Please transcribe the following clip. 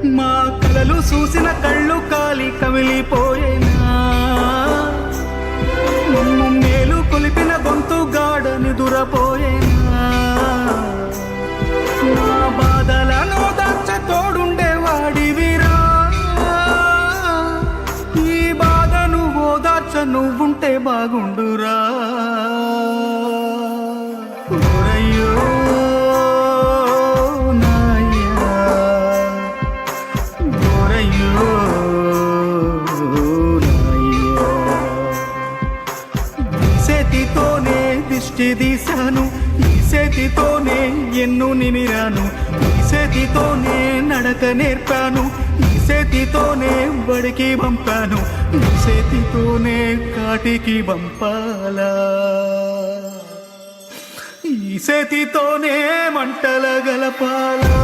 మా కలలు చూసిన కళ్ళు కాలి కమిలిపోయేనా, మమ్ము మేలు కొలిపిన గొంతు గాఢ నిదురపోయేనా, మా బాధలను దాచ తోడుండేవాడివిరా, ఈ బాధను ఓదార్చ నువ్వుంటే బాగుండురా. ఓరయ్యో దిష్టి తీశాను, ఈ చేతితోనే ఎన్ను నిమిరాను, ఈ చేతితోనే నడక నేర్పాను, ఈ చేతితోనే బడికి పంపాను, ఈ చేతితోనే కాటికి పంపాలా, ఈ చేతితోనే మంటల గలపాలా.